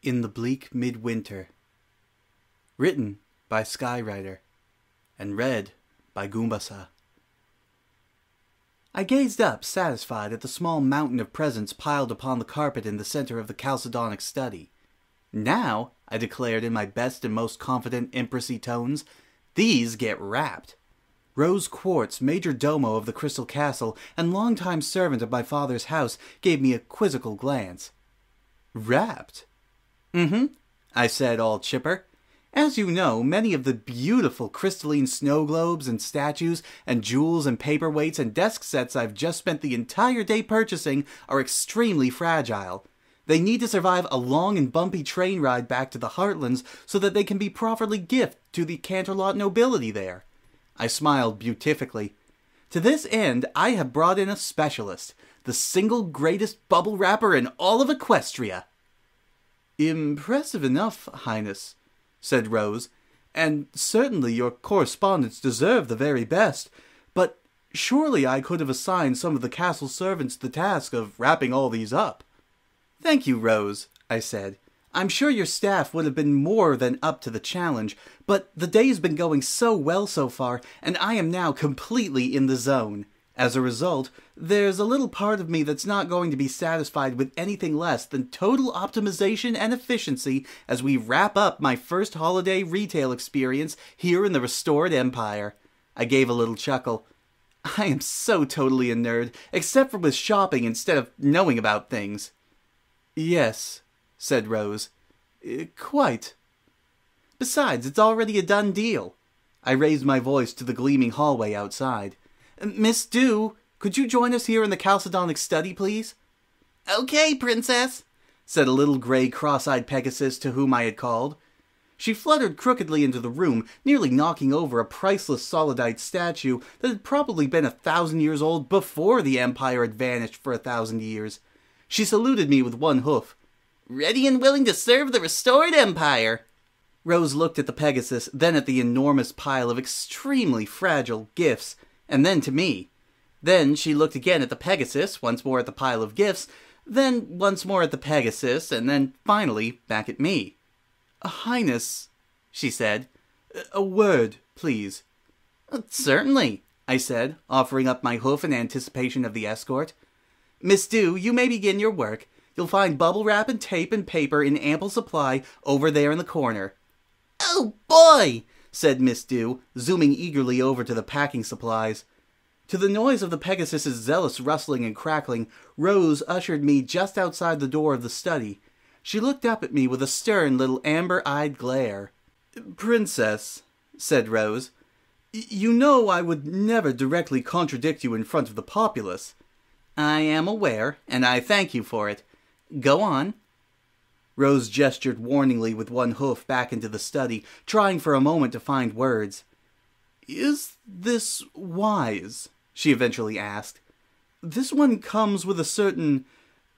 In the Bleak Midwinter. Written by Skywriter and read by Goombasa. I gazed up, satisfied, at the small mountain of presents piled upon the carpet in the center of the chalcedonic study. Now, I declared in my best and most confident empressy tones, these get wrapped. Rose Quartz, major domo of the Crystal Castle and longtime servant of my father's house, gave me a quizzical glance. Wrapped? I said, all chipper. As you know, many of the beautiful crystalline snow globes and statues and jewels and paperweights and desk sets I've just spent the entire day purchasing are extremely fragile. They need to survive a long and bumpy train ride back to the Heartlands so that they can be properly gifted to the Canterlot nobility there. I smiled beatifically. To this end, I have brought in a specialist, the single greatest bubble wrapper in all of Equestria. Impressive enough, Highness, said Rose, and certainly your correspondents deserve the very best, but surely I could have assigned some of the castle servants the task of wrapping all these up. Thank you, Rose, I said. I'm sure your staff would have been more than up to the challenge, but the day's been going so well so far, and I am now completely in the zone. As a result, there's a little part of me that's not going to be satisfied with anything less than total optimization and efficiency as we wrap up my first holiday retail experience here in the restored empire. I gave a little chuckle. I am so totally a nerd, except for with shopping instead of knowing about things. Yes, said Rose. Quite. Besides, it's already a done deal. I raised my voice to the gleaming hallway outside. Miss Dew, could you join us here in the chalcedonic study, please? Okay, princess, said a little gray cross-eyed Pegasus to whom I had called. She fluttered crookedly into the room, nearly knocking over a priceless solidite statue that had probably been 1,000 years old before the Empire had vanished for 1,000 years. She saluted me with one hoof. Ready and willing to serve the restored empire. Rose looked at the Pegasus, then at the enormous pile of extremely fragile gifts, and then to me. Then she looked again at the Pegasus, once more at the pile of gifts, then once more at the Pegasus, and then finally back at me. Highness, she said, a word, please. Certainly, I said, offering up my hoof in anticipation of the escort. Miss Dew, you may begin your work. You'll find bubble wrap and tape and paper in ample supply over there in the corner. Oh boy, said Miss Dew, zooming eagerly over to the packing supplies. To the noise of the Pegasus's zealous rustling and crackling, Rose ushered me just outside the door of the study. She looked up at me with a stern little amber-eyed glare. Princess, said Rose, you know I would never directly contradict you in front of the populace. I am aware, and I thank you for it. Go on. Rose gestured warningly with one hoof back into the study, trying for a moment to find words. Is this wise? She eventually asked. This one comes with a certain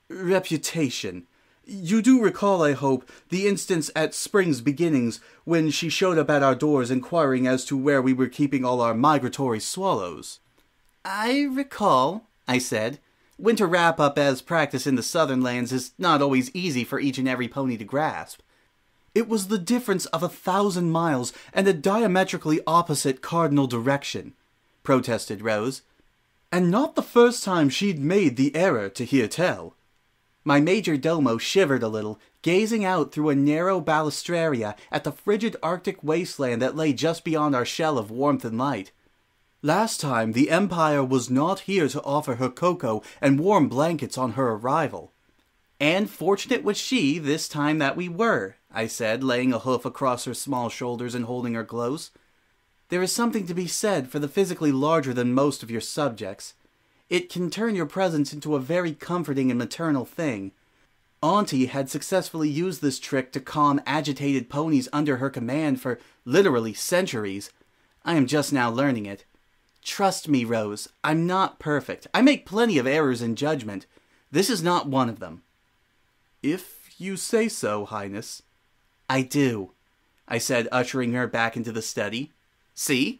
reputation. You do recall, I hope, the instance at Spring's beginnings when she showed up at our doors inquiring as to where we were keeping all our migratory swallows. I recall, I said. Winter wrap-up as practice in the southern lands is not always easy for each and every pony to grasp. It was the difference of 1,000 miles and a diametrically opposite cardinal direction, protested Rose. And not the first time she'd made the error, to hear tell. My major domo shivered a little, gazing out through a narrow balustraria at the frigid Arctic wasteland that lay just beyond our shell of warmth and light. Last time, the Empire was not here to offer her cocoa and warm blankets on her arrival. And fortunate was she this time that we were, I said, laying a hoof across her small shoulders and holding her close. There is something to be said for the physically larger than most of your subjects. It can turn your presence into a very comforting and maternal thing. Auntie had successfully used this trick to calm agitated ponies under her command for literally centuries. I am just now learning it. Trust me, Rose, I'm not perfect. I make plenty of errors in judgment. This is not one of them. If you say so, Highness. I do, I said, ushering her back into the study. See?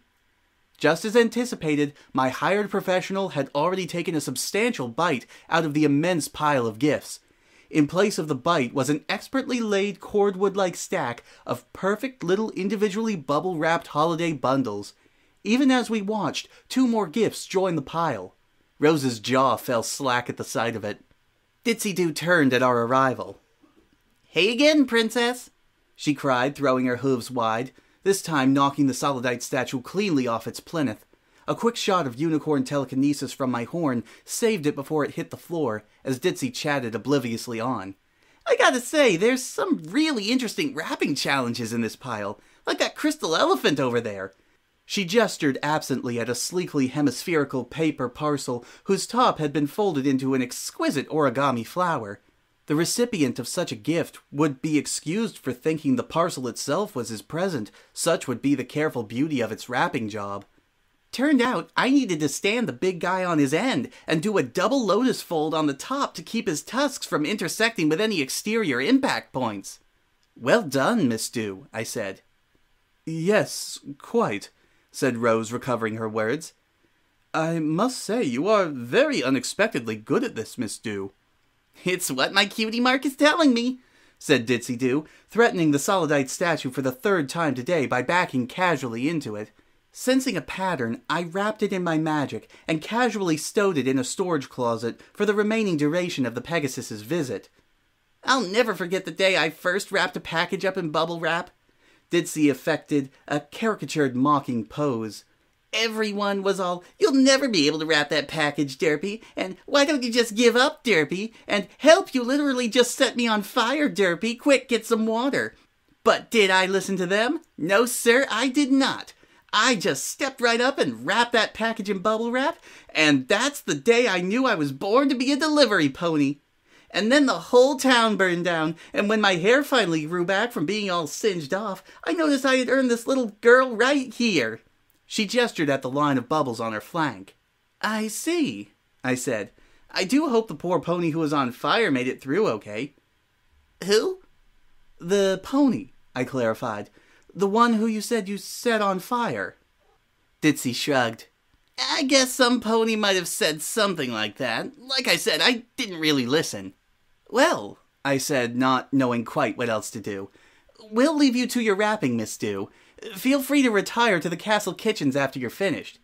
Just as anticipated, my hired professional had already taken a substantial bite out of the immense pile of gifts. In place of the bite was an expertly laid cordwood-like stack of perfect little individually bubble-wrapped holiday bundles. Even as we watched, 2 more gifts joined the pile. Rose's jaw fell slack at the sight of it. Ditsy-Doo turned at our arrival. "Hey again, princess!" she cried, throwing her hooves wide, this time knocking the Solidite statue cleanly off its plinth. A quick shot of unicorn telekinesis from my horn saved it before it hit the floor, as Ditsy chatted obliviously on. "I gotta say, there's some really interesting wrapping challenges in this pile, like that crystal elephant over there." She gestured absently at a sleekly hemispherical paper parcel whose top had been folded into an exquisite origami flower. The recipient of such a gift would be excused for thinking the parcel itself was his present, such would be the careful beauty of its wrapping job. Turned out I needed to stand the big guy on his end and do a double lotus fold on the top to keep his tusks from intersecting with any exterior impact points. "Well done, Miss Dew," I said. "Yes, quite," said Rose, recovering her words. "I must say you are very unexpectedly good at this, Miss Dew." "It's what my cutie mark is telling me," said Ditsy-Doo, threatening the Solidite statue for the 3rd time today by backing casually into it. Sensing a pattern, I wrapped it in my magic and casually stowed it in a storage closet for the remaining duration of the Pegasus's visit. "I'll never forget the day I first wrapped a package up in bubble wrap." Ditsy affected a caricatured mocking pose. "Everyone was all, 'You'll never be able to wrap that package, Derpy,' and 'Why don't you just give up, Derpy?' and 'Help, you literally just set me on fire, Derpy, quick, get some water.' But did I listen to them? No, sir, I did not. I just stepped right up and wrapped that package in bubble wrap, and that's the day I knew I was born to be a delivery pony. And then the whole town burned down, and when my hair finally grew back from being all singed off, I noticed I had earned this little girl right here." She gestured at the line of bubbles on her flank. "I see," I said. "I do hope the poor pony who was on fire made it through okay." "Who?" "The pony," I clarified. "The one who you said you set on fire." Ditsy shrugged. "I guess some pony might have said something like that. Like I said, I didn't really listen." "Well," I said, not knowing quite what else to do, "we'll leave you to your wrapping, Miss Dew. Feel free to retire to the castle kitchens after you're finished.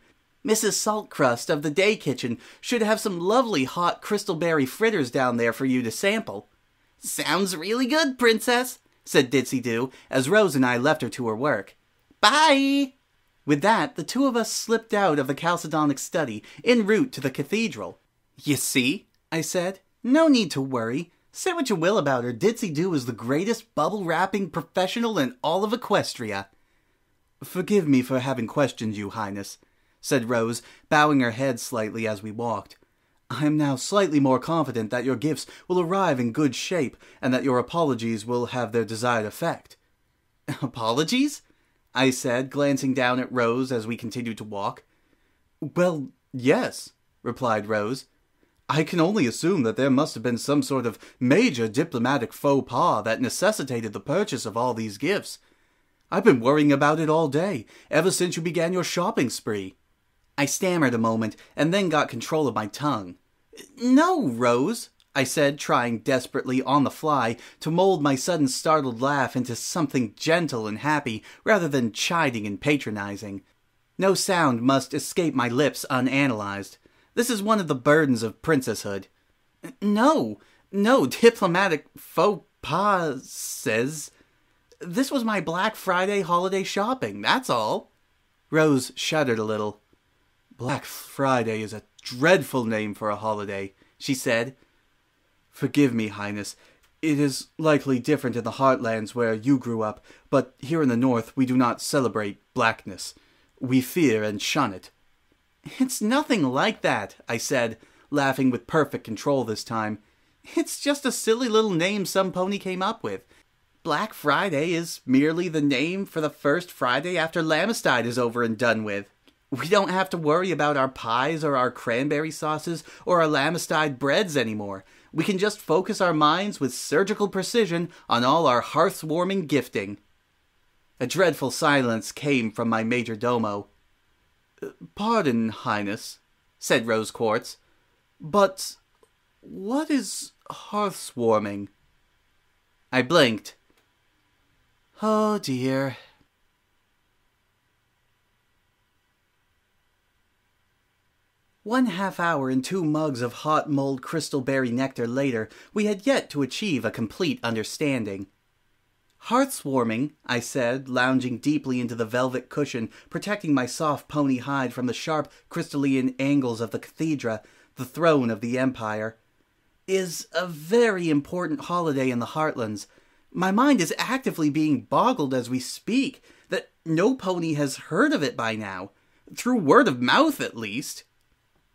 Mrs. Saltcrust of the day kitchen should have some lovely hot crystalberry fritters down there for you to sample." "Sounds really good, princess," said Ditsy-Doo, as Rose and I left her to her work. "Bye!" With that, the 2 of us slipped out of the chalcedonic study, en route to the cathedral. "You see," I said, "no need to worry. Say what you will about her, Ditsy-Doo is the greatest bubble-wrapping professional in all of Equestria." "Forgive me for having questioned you, Highness," said Rose, bowing her head slightly as we walked. "I am now slightly more confident that your gifts will arrive in good shape, and that your apologies will have their desired effect." "Apologies?" I said, glancing down at Rose as we continued to walk. "Well, yes," replied Rose. "I can only assume that there must have been some sort of major diplomatic faux pas that necessitated the purchase of all these gifts. I've been worrying about it all day, ever since you began your shopping spree." I stammered a moment, and then got control of my tongue. "No, Rose," I said, trying desperately on the fly to mold my sudden startled laugh into something gentle and happy, rather than chiding and patronizing. No sound must escape my lips unanalyzed. This is one of the burdens of princesshood. No diplomatic faux pas says. This was my Black Friday holiday shopping, that's all." Rose shuddered a little. "Black Friday is a dreadful name for a holiday," she said. "Forgive me, Highness. It is likely different in the heartlands where you grew up, but here in the north we do not celebrate blackness. We fear and shun it." "It's nothing like that," I said, laughing with perfect control this time. "It's just a silly little name some pony came up with. Black Friday is merely the name for the first Friday after Lamestide is over and done with. We don't have to worry about our pies or our cranberry sauces or our Lamestide breads anymore. We can just focus our minds with surgical precision on all our hearth-warming gifting." A dreadful silence came from my major domo. "Pardon, Highness," said Rose Quartz, "but what is hearth warming. I blinked. Oh dear. One half hour and 2 mugs of hot mulled crystalberry nectar later, we had yet to achieve a complete understanding. Hearth warming, I said, lounging deeply into the velvet cushion, protecting my soft pony hide from the sharp crystalline angles of the cathedra, the throne of the empire, is a very important holiday in the Heartlands. My mind is actively being boggled as we speak, that no pony has heard of it by now, through word of mouth at least.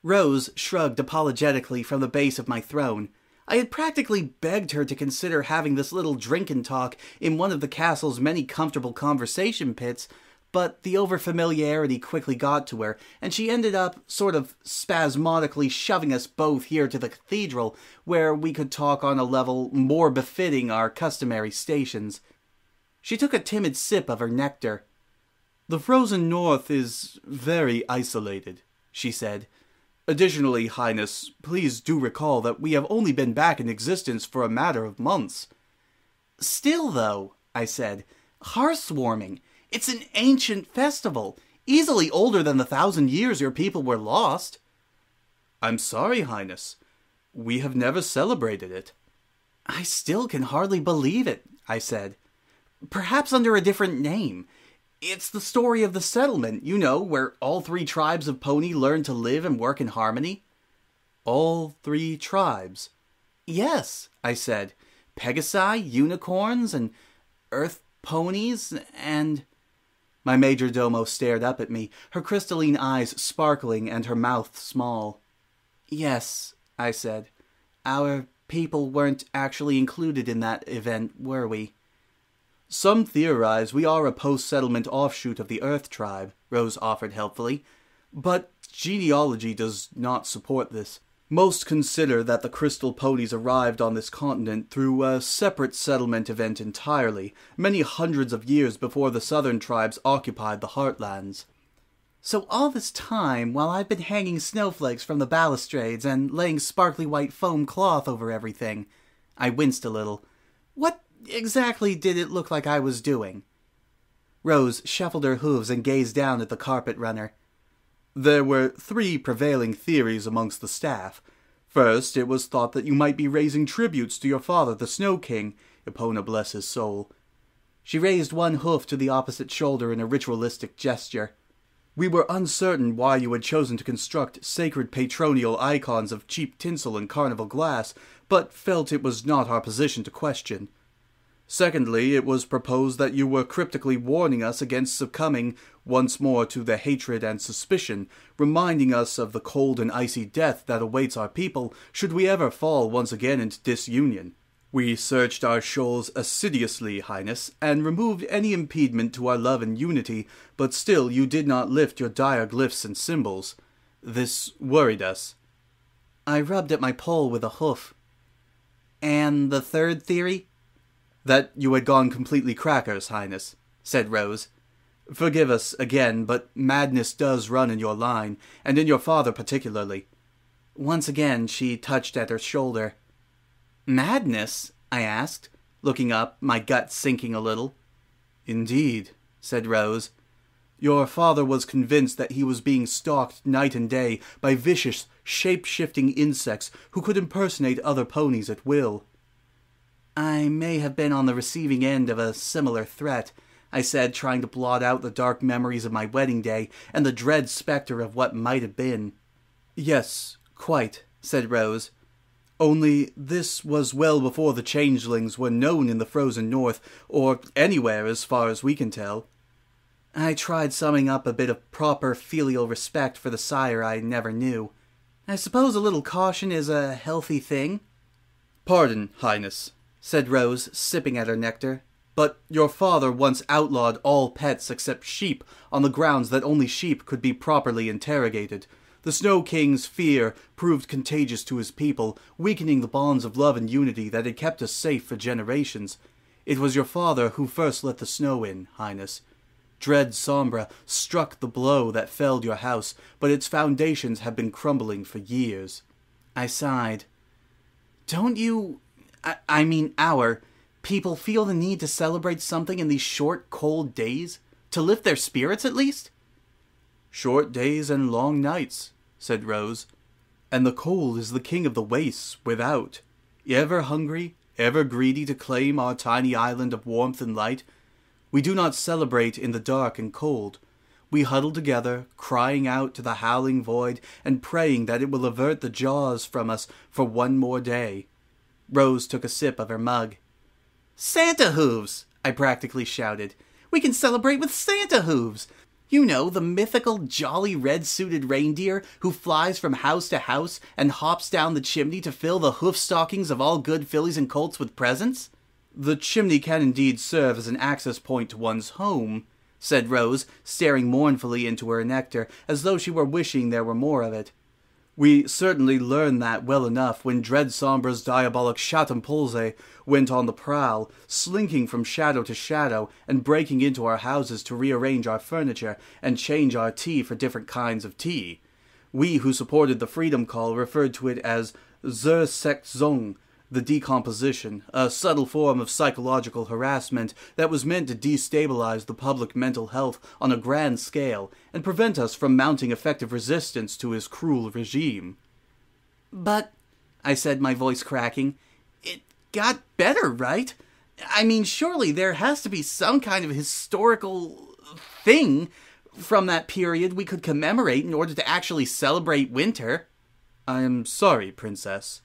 Rose shrugged apologetically from the base of my throne. I had practically begged her to consider having this little drink-and-talk in one of the castle's many comfortable conversation pits, but the overfamiliarity quickly got to her, and she ended up sort of spasmodically shoving us both here to the cathedral, where we could talk on a level more befitting our customary stations. She took a timid sip of her nectar. "The frozen north is very isolated," she said. "Additionally, Highness, please do recall that we have only been back in existence for a matter of months." "Still, though," I said, "hearth warming. It's an ancient festival, easily older than the 1,000 years your people were lost." "I'm sorry, Highness. We have never celebrated it." "I still can hardly believe it," I said. "Perhaps under a different name. It's the story of the settlement, you know, where all 3 tribes of pony learn to live and work in harmony." "All 3 tribes?" "Yes," I said. "Pegasi, unicorns, and earth ponies, and—" My majordomo stared up at me, her crystalline eyes sparkling and her mouth small. "Yes," I said. "Our people weren't actually included in that event, were we?" "Some theorize we are a post-settlement offshoot of the Earth tribe," Rose offered helpfully. "But genealogy does not support this. Most consider that the crystal ponies arrived on this continent through a separate settlement event entirely, many hundreds of years before the southern tribes occupied the Heartlands." "So all this time, while I've been hanging snowflakes from the balustrades and laying sparkly white foam cloth over everything," I winced a little, "what exactly did it look like I was doing?" Rose shuffled her hooves and gazed down at the carpet runner. "There were 3 prevailing theories amongst the staff. First, it was thought that you might be raising tributes to your father, the Snow King, Epona bless his soul." She raised one hoof to the opposite shoulder in a ritualistic gesture. "We were uncertain why you had chosen to construct sacred patronial icons of cheap tinsel and carnival glass, but felt it was not our position to question. Secondly, it was proposed that you were cryptically warning us against succumbing once more to the hatred and suspicion, reminding us of the cold and icy death that awaits our people should we ever fall once again into disunion. We searched our shoals assiduously, Highness, and removed any impediment to our love and unity, but still you did not lift your dire glyphs and symbols. This worried us." I rubbed at my pole with a hoof. "And the third theory?" "That you had gone completely crackers, Highness," said Rose. "Forgive us again, but madness does run in your line, and in your father particularly." Once again she touched at her shoulder. "Madness?" I asked, looking up, my gut sinking a little. "Indeed," said Rose. "Your father was convinced that he was being stalked night and day by vicious, shape-shifting insects who could impersonate other ponies at will." "I may have been on the receiving end of a similar threat," I said, trying to blot out the dark memories of my wedding day and the dread spectre of what might have been. "Yes, quite," said Rose. "Only this was well before the changelings were known in the frozen north, or anywhere as far as we can tell." I tried summing up a bit of proper filial respect for the sire I never knew. "I suppose a little caution is a healthy thing?" "Pardon, Highness," said Rose, sipping at her nectar, "but your father once outlawed all pets except sheep on the grounds that only sheep could be properly interrogated. The Snow King's fear proved contagious to his people, weakening the bonds of love and unity that had kept us safe for generations. It was your father who first let the snow in, Highness. Dread Sombra struck the blow that felled your house, but its foundations have been crumbling for years." I sighed. Don't you... I mean our people feel the need to celebrate something in these short, cold days? To lift their spirits, at least? Short days and long nights, said Rose. And the cold is the king of the wastes without. Ever hungry, ever greedy to claim our tiny island of warmth and light, we do not celebrate in the dark and cold. We huddle together, crying out to the howling void and praying that it will avert the jaws from us for one more day. Rose took a sip of her mug. Santa hooves! I practically shouted. We can celebrate with Santa hooves! You know, the mythical jolly red-suited reindeer who flies from house to house and hops down the chimney to fill the hoof stockings of all good fillies and colts with presents? The chimney can indeed serve as an access point to one's home, said Rose, staring mournfully into her nectar, as though she were wishing there were more of it. We certainly learned that well enough when Dread Sombra's diabolic Chatampulse went on the prowl, slinking from shadow to shadow and breaking into our houses to rearrange our furniture and change our tea for different kinds of tea. We who supported the Freedom Call referred to it as Zersektzung, the decomposition, a subtle form of psychological harassment that was meant to destabilize the public mental health on a grand scale and prevent us from mounting effective resistance to his cruel regime. But, I said, my voice cracking, it got better, right? I mean, surely there has to be some kind of historical thing from that period we could commemorate in order to actually celebrate winter. I am sorry, Princess.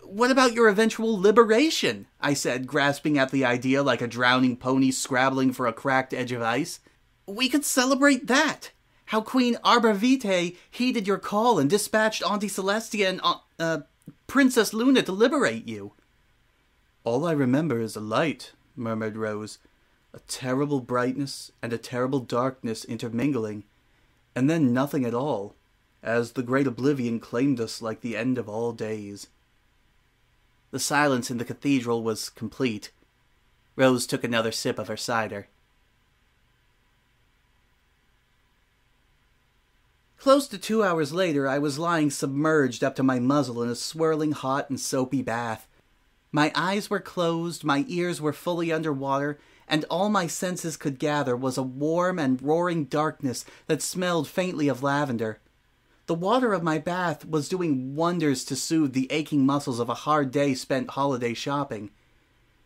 What about your eventual liberation? I said, grasping at the idea like a drowning pony scrabbling for a cracked edge of ice. We could celebrate that. How Queen Arborvitae heeded your call and dispatched Auntie Celestia and Princess Luna to liberate you. All I remember is a light, murmured Rose. A terrible brightness and a terrible darkness intermingling, and then nothing at all, as the great oblivion claimed us like the end of all days. The silence in the cathedral was complete. Rose took another sip of her cider. Close to 2 hours later, I was lying submerged up to my muzzle in a swirling hot and soapy bath. My eyes were closed, my ears were fully underwater, and all my senses could gather was a warm and roaring darkness that smelled faintly of lavender. The water of my bath was doing wonders to soothe the aching muscles of a hard day spent holiday shopping.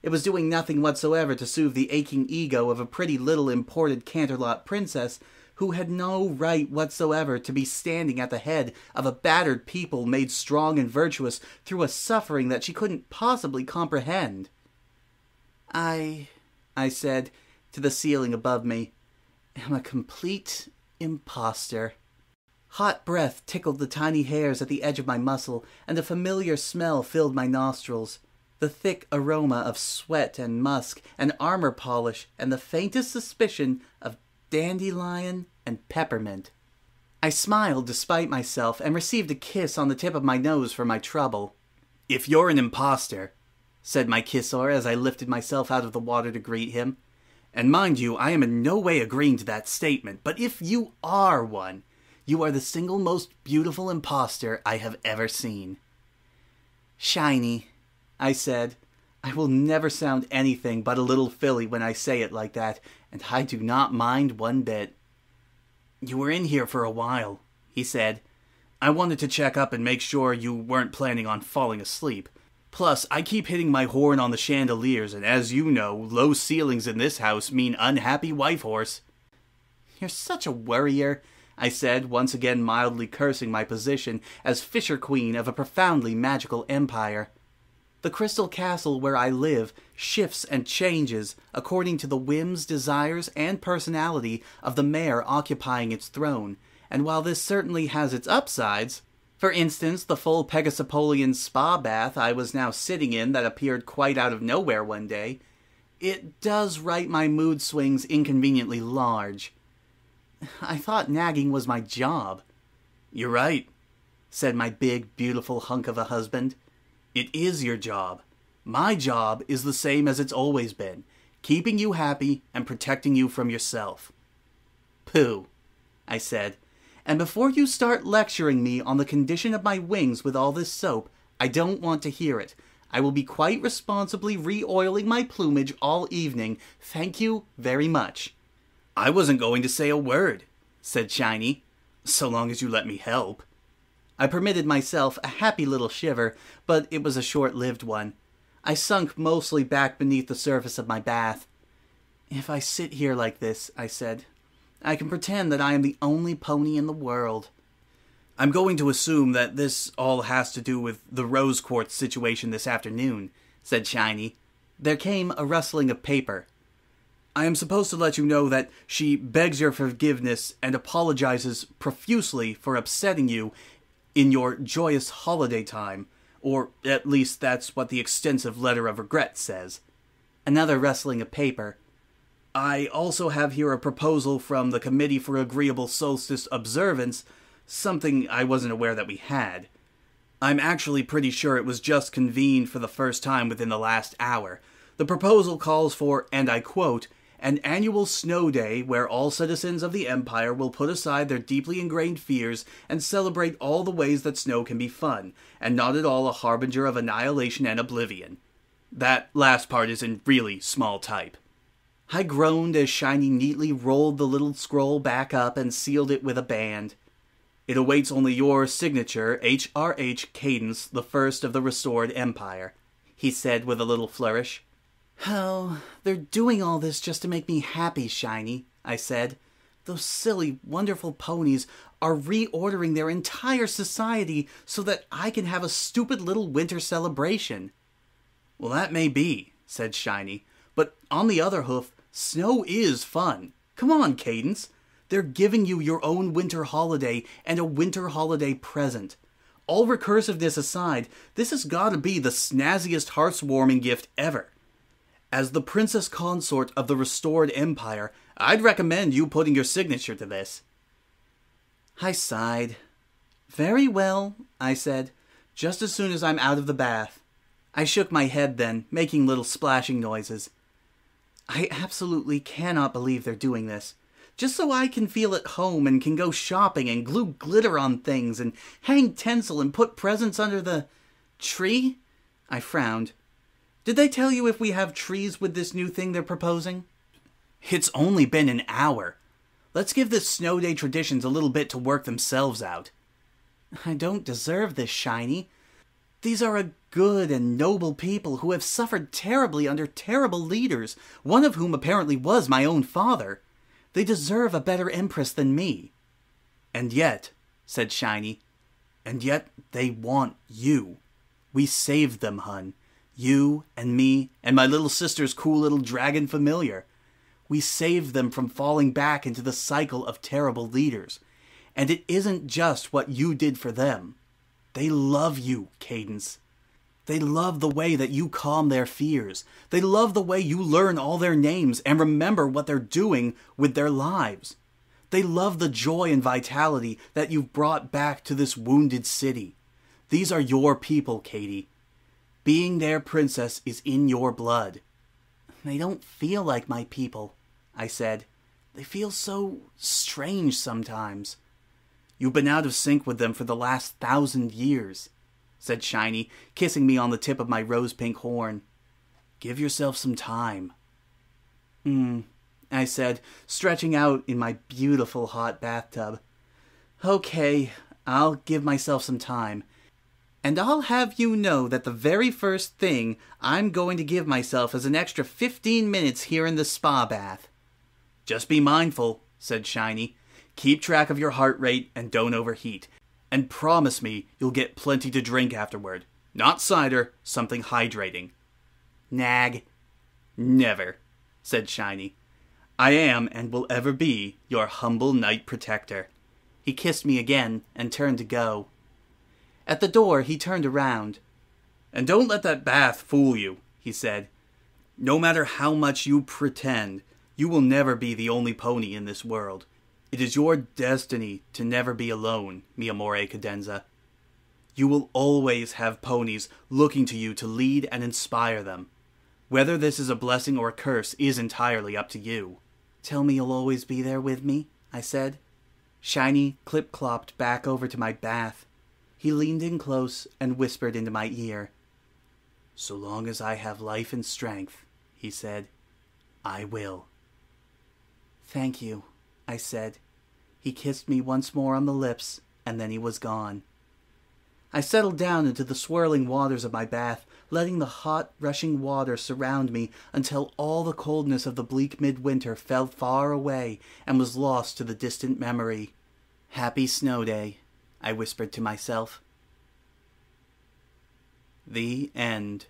It was doing nothing whatsoever to soothe the aching ego of a pretty little imported Canterlot princess who had no right whatsoever to be standing at the head of a battered people made strong and virtuous through a suffering that she couldn't possibly comprehend. I said, to the ceiling above me, am a complete imposter. Hot breath tickled the tiny hairs at the edge of my muscle, and a familiar smell filled my nostrils. The thick aroma of sweat and musk and armor polish and the faintest suspicion of dandelion and peppermint. I smiled despite myself and received a kiss on the tip of my nose for my trouble. If you're an imposter, said my kissor as I lifted myself out of the water to greet him, and mind you, I am in no way agreeing to that statement, but if you are one, you are the single most beautiful imposter I have ever seen. Shiny, I said. I will never sound anything but a little filly when I say it like that, and I do not mind one bit. You were in here for a while, he said. I wanted to check up and make sure you weren't planning on falling asleep. Plus, I keep hitting my horn on the chandeliers, and as you know, low ceilings in this house mean unhappy wife horse. You're such a worrier, I said, once again mildly cursing my position as Fisher Queen of a profoundly magical empire. The crystal castle where I live shifts and changes according to the whims, desires, and personality of the mayor occupying its throne, and while this certainly has its upsides, for instance, the full Pegasipolian spa bath I was now sitting in that appeared quite out of nowhere one day, it does right my mood swings inconveniently large. I thought nagging was my job. You're right, said my big, beautiful hunk of a husband. It is your job. My job is the same as it's always been, keeping you happy and protecting you from yourself. Pooh, I said, and before you start lecturing me on the condition of my wings with all this soap, I don't want to hear it. I will be quite responsibly re-oiling my plumage all evening. Thank you very much." "I wasn't going to say a word," said Shiny, "so long as you let me help." I permitted myself a happy little shiver, but it was a short-lived one. I sunk mostly back beneath the surface of my bath. "If I sit here like this," I said, "I can pretend that I am the only pony in the world." "I'm going to assume that this all has to do with the rose quartz situation this afternoon," said Shiny. There came a rustling of paper. "I am supposed to let you know that she begs your forgiveness and apologizes profusely for upsetting you in your joyous holiday time, or at least that's what the extensive letter of regret says." Another rustling of paper. "I also have here a proposal from the Committee for Agreeable Solstice Observance, something I wasn't aware that we had. I'm actually pretty sure it was just convened for the first time within the last hour. The proposal calls for, and I quote, an annual snow day where all citizens of the Empire will put aside their deeply ingrained fears and celebrate all the ways that snow can be fun, and not at all a harbinger of annihilation and oblivion." That last part is in really small type. I groaned as Shiny neatly rolled the little scroll back up and sealed it with a band. "It awaits only your signature, H.R.H. Cadance I of the Restored Empire," he said with a little flourish. "Oh, they're doing all this just to make me happy, Shiny," I said. "Those silly, wonderful ponies are reordering their entire society so that I can have a stupid little winter celebration." "Well, that may be," said Shiny, "but on the other hoof, snow is fun. Come on, Cadance. They're giving you your own winter holiday and a winter holiday present. All recursiveness aside, this has got to be the snazziest heartwarming gift ever. As the princess consort of the Restored Empire, I'd recommend you putting your signature to this." I sighed. "Very well," I said, "just as soon as I'm out of the bath." I shook my head then, making little splashing noises. "I absolutely cannot believe they're doing this. Just so I can feel at home and can go shopping and glue glitter on things and hang tinsel and put presents under the tree?" I frowned. "Did they tell you if we have trees with this new thing they're proposing?" "It's only been an hour. Let's give this snow day traditions a little bit to work themselves out." "I don't deserve this, Shiny. These are a good and noble people who have suffered terribly under terrible leaders, one of whom apparently was my own father. They deserve a better empress than me." "And yet," said Shiny, "and yet they want you. We saved them, hun. You and me and my little sister's cool little dragon familiar. We saved them from falling back into the cycle of terrible leaders. And it isn't just what you did for them. They love you, Cadance. They love the way that you calm their fears. They love the way you learn all their names and remember what they're doing with their lives. They love the joy and vitality that you've brought back to this wounded city. These are your people, Katie. Being their princess is in your blood." "They don't feel like my people," I said. "They feel so strange sometimes." "You've been out of sync with them for the last 1,000 years. Said Shiny, kissing me on the tip of my rose-pink horn. "Give yourself some time." I said, stretching out in my beautiful hot bathtub. "Okay, I'll give myself some time. And I'll have you know that the very first thing I'm going to give myself is an extra 15 minutes here in the spa bath." "Just be mindful," said Shiny. "Keep track of your heart rate and don't overheat. And promise me you'll get plenty to drink afterward. Not cider, something hydrating." "Nag." "Never," said Shiny. "I am and will ever be your humble knight protector." He kissed me again and turned to go. At the door, he turned around. "And don't let that bath fool you," he said. "No matter how much you pretend, you will never be the only pony in this world. It is your destiny to never be alone, mi amore cadenza. You will always have ponies looking to you to lead and inspire them. Whether this is a blessing or a curse is entirely up to you." "Tell me you'll always be there with me," I said. Shiny clip-clopped back over to my bath. He leaned in close and whispered into my ear. "So long as I have life and strength," he said, "I will." "Thank you," I said. He kissed me once more on the lips, and then he was gone. I settled down into the swirling waters of my bath, letting the hot, rushing water surround me until all the coldness of the bleak midwinter fell far away and was lost to the distant memory. "Happy snow day," I whispered to myself. The end.